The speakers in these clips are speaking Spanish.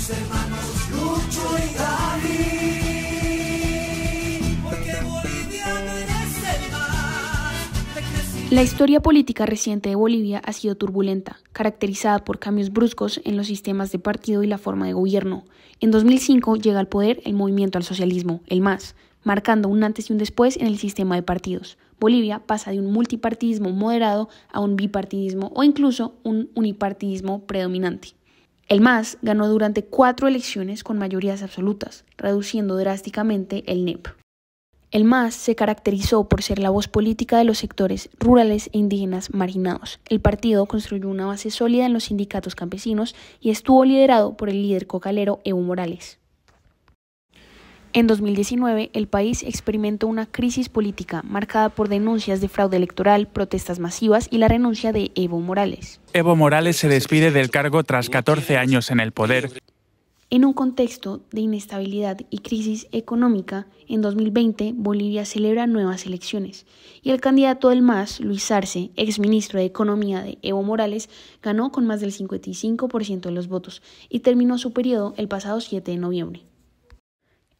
tus hermanos Lucho y David, porque boliviano eres el más. La historia política reciente de Bolivia ha sido turbulenta, caracterizada por cambios bruscos en los sistemas de partido y la forma de gobierno. En 2005 llega al poder el Movimiento al Socialismo, el MAS, marcando un antes y un después en el sistema de partidos. Bolivia pasa de un multipartidismo moderado a un bipartidismo o incluso un unipartidismo predominante. El MAS ganó durante 4 elecciones con mayorías absolutas, reduciendo drásticamente el NEP. El MAS se caracterizó por ser la voz política de los sectores rurales e indígenas marginados. El partido construyó una base sólida en los sindicatos campesinos y estuvo liderado por el líder cocalero Evo Morales. En 2019, el país experimentó una crisis política marcada por denuncias de fraude electoral, protestas masivas y la renuncia de Evo Morales. Evo Morales se despide del cargo tras 14 años en el poder. En un contexto de inestabilidad y crisis económica, en 2020 Bolivia celebra nuevas elecciones y el candidato del MAS, Luis Arce, exministro de Economía de Evo Morales, ganó con más del 55% de los votos y terminó su periodo el pasado 7 de noviembre.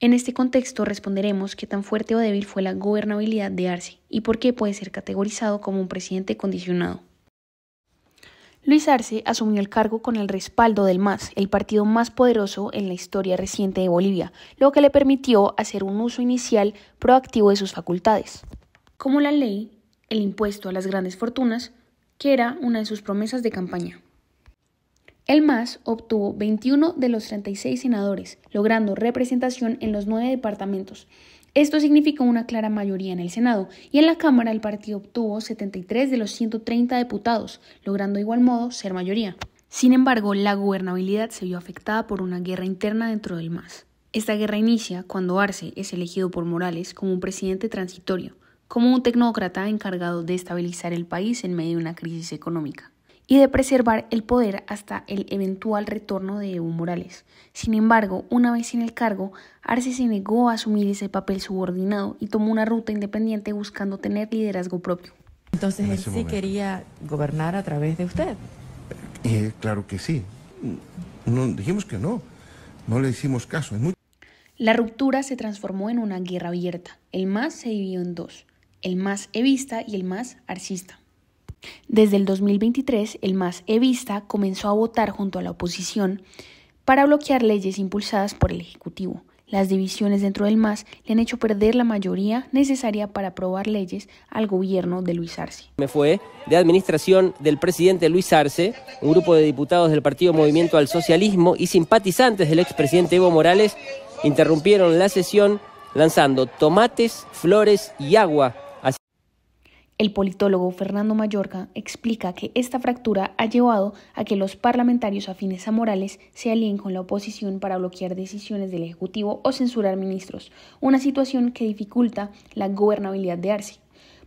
En este contexto responderemos qué tan fuerte o débil fue la gobernabilidad de Arce y por qué puede ser categorizado como un presidente condicionado. Luis Arce asumió el cargo con el respaldo del MAS, el partido más poderoso en la historia reciente de Bolivia, lo que le permitió hacer un uso inicial proactivo de sus facultades, como la ley, el impuesto a las grandes fortunas, que era una de sus promesas de campaña. El MAS obtuvo 21 de los 36 senadores, logrando representación en los 9 departamentos. Esto significó una clara mayoría en el Senado, y en la Cámara el partido obtuvo 73 de los 130 diputados, logrando de igual modo ser mayoría. Sin embargo, la gobernabilidad se vio afectada por una guerra interna dentro del MAS. Esta guerra inicia cuando Arce es elegido por Morales como un presidente transitorio, como un tecnócrata encargado de estabilizar el país en medio de una crisis económica y de preservar el poder hasta el eventual retorno de Evo Morales. Sin embargo, una vez en el cargo, Arce se negó a asumir ese papel subordinado y tomó una ruta independiente buscando tener liderazgo propio. Entonces él sí quería gobernar a través de usted. Claro que sí. No, dijimos que no le hicimos caso. La ruptura se transformó en una guerra abierta. El MAS se dividió en dos, el MAS evista y el MAS arcista. Desde el 2023, el MAS evista comenzó a votar junto a la oposición para bloquear leyes impulsadas por el Ejecutivo. Las divisiones dentro del MAS le han hecho perder la mayoría necesaria para aprobar leyes al gobierno de Luis Arce. Me fue de administración del presidente Luis Arce, un grupo de diputados del partido Movimiento al Socialismo y simpatizantes del expresidente Evo Morales interrumpieron la sesión lanzando tomates, flores y agua. El politólogo Fernando Mayorga explica que esta fractura ha llevado a que los parlamentarios afines a Morales se alíen con la oposición para bloquear decisiones del Ejecutivo o censurar ministros, una situación que dificulta la gobernabilidad de Arce.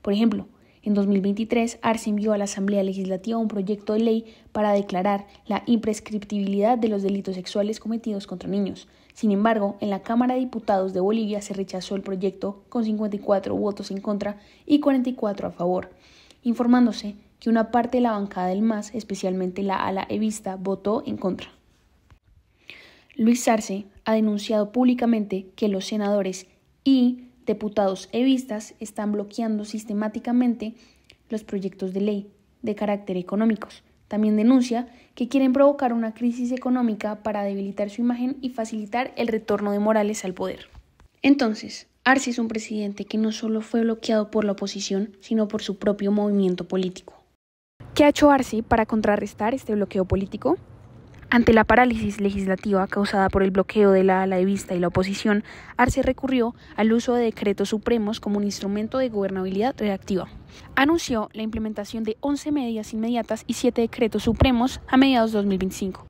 Por ejemplo, en 2023, Arce envió a la Asamblea Legislativa un proyecto de ley para declarar la imprescriptibilidad de los delitos sexuales cometidos contra niños. Sin embargo, en la Cámara de Diputados de Bolivia se rechazó el proyecto con 54 votos en contra y 44 a favor, informándose que una parte de la bancada del MAS, especialmente la ala evista, votó en contra. Luis Arce ha denunciado públicamente que los senadores y diputados evistas están bloqueando sistemáticamente los proyectos de ley de carácter económicos. También denuncia que quieren provocar una crisis económica para debilitar su imagen y facilitar el retorno de Morales al poder. Entonces, Arce es un presidente que no solo fue bloqueado por la oposición, sino por su propio movimiento político. ¿Qué ha hecho Arce para contrarrestar este bloqueo político? Ante la parálisis legislativa causada por el bloqueo de la ala evista y la oposición, Arce recurrió al uso de decretos supremos como un instrumento de gobernabilidad reactiva. Anunció la implementación de 11 medidas inmediatas y 7 decretos supremos a mediados de 2025.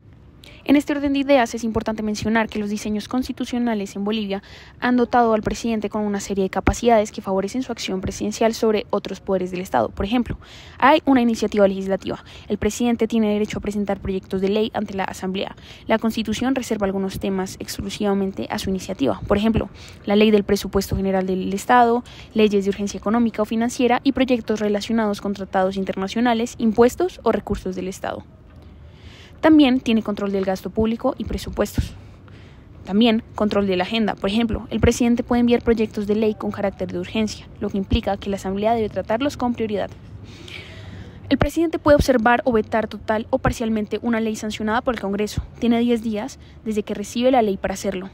En este orden de ideas es importante mencionar que los diseños constitucionales en Bolivia han dotado al presidente con una serie de capacidades que favorecen su acción presidencial sobre otros poderes del Estado. Por ejemplo, hay una iniciativa legislativa. El presidente tiene derecho a presentar proyectos de ley ante la Asamblea. La Constitución reserva algunos temas exclusivamente a su iniciativa. Por ejemplo, la ley del presupuesto general del Estado, leyes de urgencia económica o financiera y proyectos relacionados con tratados internacionales, impuestos o recursos del Estado. También tiene control del gasto público y presupuestos. También control de la agenda. Por ejemplo, el presidente puede enviar proyectos de ley con carácter de urgencia, lo que implica que la Asamblea debe tratarlos con prioridad. El presidente puede observar o vetar total o parcialmente una ley sancionada por el Congreso. Tiene 10 días desde que recibe la ley para hacerlo.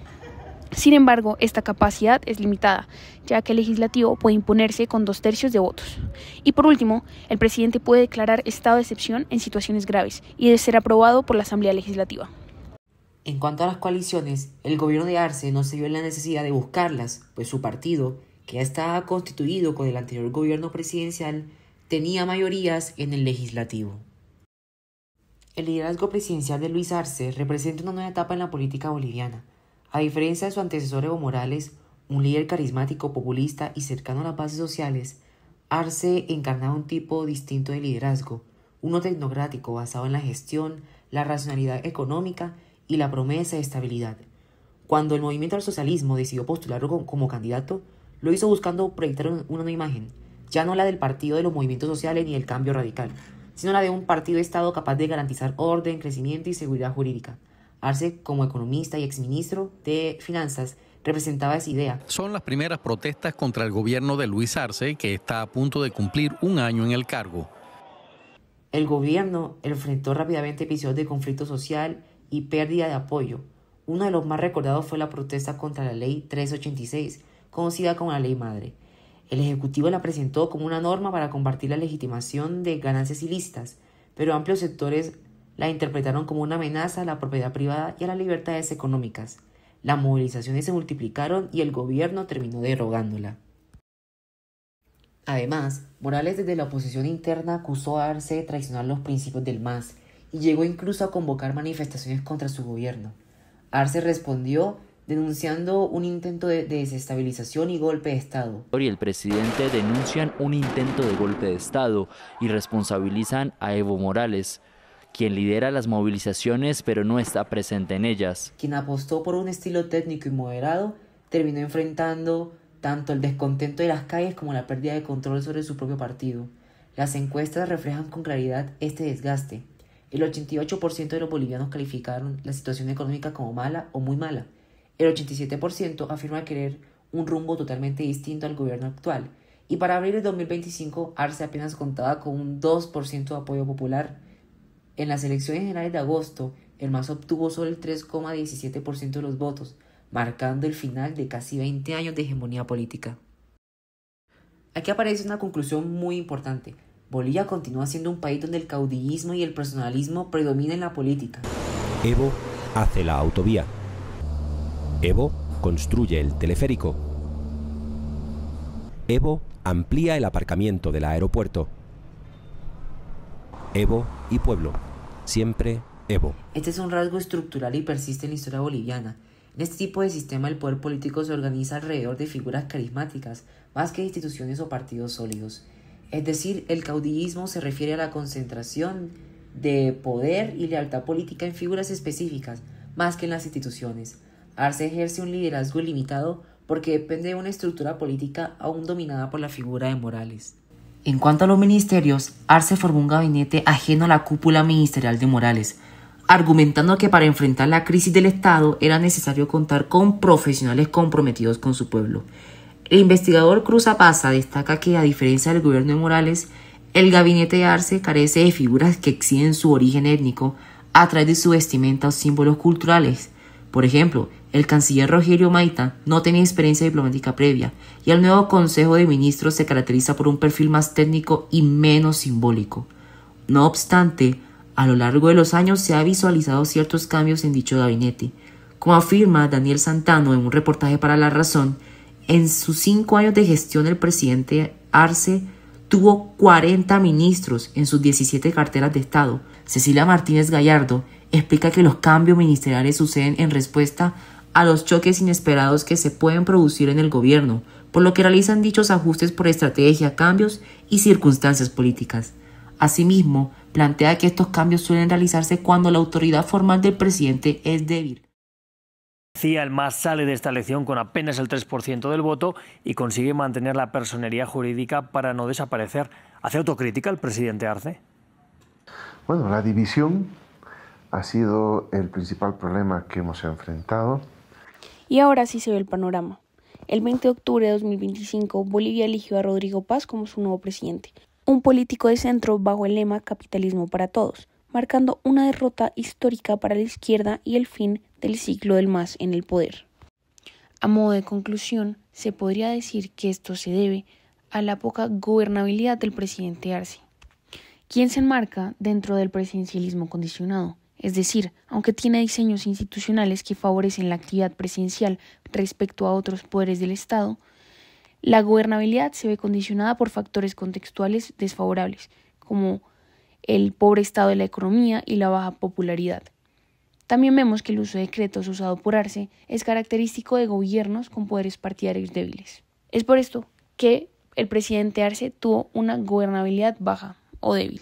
Sin embargo, esta capacidad es limitada, ya que el legislativo puede imponerse con 2/3 de votos. Y por último, el presidente puede declarar estado de excepción en situaciones graves y debe ser aprobado por la Asamblea Legislativa. En cuanto a las coaliciones, el gobierno de Arce no se vio en la necesidad de buscarlas, pues su partido, que ya estaba constituido con el anterior gobierno presidencial, tenía mayorías en el legislativo. El liderazgo presidencial de Luis Arce representa una nueva etapa en la política boliviana. A diferencia de su antecesor Evo Morales, un líder carismático, populista y cercano a las bases sociales, Arce encarnaba un tipo distinto de liderazgo, uno tecnocrático basado en la gestión, la racionalidad económica y la promesa de estabilidad. Cuando el movimiento al socialismo decidió postularlo como candidato, lo hizo buscando proyectar una nueva imagen, ya no la del partido de los movimientos sociales ni del cambio radical, sino la de un partido de Estado capaz de garantizar orden, crecimiento y seguridad jurídica. Arce, como economista y exministro de Finanzas, representaba esa idea. Son las primeras protestas contra el gobierno de Luis Arce, que está a punto de cumplir un año en el cargo. El gobierno enfrentó rápidamente episodios de conflicto social y pérdida de apoyo. Uno de los más recordados fue la protesta contra la Ley 386, conocida como la Ley Madre. El Ejecutivo la presentó como una norma para combatir la legitimación de ganancias ilícitas, pero amplios sectores la interpretaron como una amenaza a la propiedad privada y a las libertades económicas. Las movilizaciones se multiplicaron y el gobierno terminó derogándola. Además, Morales desde la oposición interna acusó a Arce de traicionar los principios del MAS y llegó incluso a convocar manifestaciones contra su gobierno. Arce respondió denunciando un intento de desestabilización y golpe de Estado. Y el presidente denuncian un intento de golpe de Estado y responsabilizan a Evo Morales, quien lidera las movilizaciones pero no está presente en ellas. Quien apostó por un estilo técnico y moderado terminó enfrentando tanto el descontento de las calles como la pérdida de control sobre su propio partido. Las encuestas reflejan con claridad este desgaste. El 88% de los bolivianos calificaron la situación económica como mala o muy mala. El 87% afirma querer un rumbo totalmente distinto al gobierno actual. Y para abril de 2025, Arce apenas contaba con un 2% de apoyo popular. En las elecciones generales de agosto, el MAS obtuvo solo el 3,17% de los votos, marcando el final de casi 20 años de hegemonía política. Aquí aparece una conclusión muy importante. Bolivia continúa siendo un país donde el caudillismo y el personalismo predominan en la política. Evo hace la autovía. Evo construye el teleférico. Evo amplía el aparcamiento del aeropuerto. Evo y pueblo. Siempre Evo. Este es un rasgo estructural y persiste en la historia boliviana. En este tipo de sistema el poder político se organiza alrededor de figuras carismáticas, más que instituciones o partidos sólidos. Es decir, el caudillismo se refiere a la concentración de poder y lealtad política en figuras específicas, más que en las instituciones. Arce ejerce un liderazgo limitado porque depende de una estructura política aún dominada por la figura de Morales. En cuanto a los ministerios, Arce formó un gabinete ajeno a la cúpula ministerial de Morales, argumentando que para enfrentar la crisis del Estado era necesario contar con profesionales comprometidos con su pueblo. El investigador Cruz Apaza destaca que, a diferencia del gobierno de Morales, el gabinete de Arce carece de figuras que exhiben su origen étnico a través de su vestimenta o símbolos culturales. Por ejemplo, el canciller Rogelio Maita no tenía experiencia diplomática previa y el nuevo Consejo de Ministros se caracteriza por un perfil más técnico y menos simbólico. No obstante, a lo largo de los años se han visualizado ciertos cambios en dicho gabinete. Como afirma Daniel Santano en un reportaje para La Razón, en sus 5 años de gestión el presidente Arce tuvo 40 ministros en sus 17 carteras de Estado. Cecilia Martínez Gallardo explica que los cambios ministeriales suceden en respuesta a los choques inesperados que se pueden producir en el gobierno, por lo que realizan dichos ajustes por estrategia, cambios y circunstancias políticas. Asimismo, plantea que estos cambios suelen realizarse cuando la autoridad formal del presidente es débil. El MAS sale de esta elección con apenas el 3% del voto y consigue mantener la personería jurídica para no desaparecer. ¿Hace autocrítica el presidente Arce? Bueno, la división ha sido el principal problema que hemos enfrentado. Y ahora sí se ve el panorama. El 20 de octubre de 2025, Bolivia eligió a Rodrigo Paz como su nuevo presidente, un político de centro bajo el lema Capitalismo para Todos, marcando una derrota histórica para la izquierda y el fin del ciclo del MAS en el poder. A modo de conclusión, se podría decir que esto se debe a la poca gobernabilidad del presidente Arce, quien se enmarca dentro del presidencialismo condicionado, es decir, aunque tiene diseños institucionales que favorecen la actividad presidencial respecto a otros poderes del Estado, la gobernabilidad se ve condicionada por factores contextuales desfavorables, como el pobre estado de la economía y la baja popularidad. También vemos que el uso de decretos usado por Arce es característico de gobiernos con poderes partidarios débiles. Es por esto que el presidente Arce tuvo una gobernabilidad baja o débil.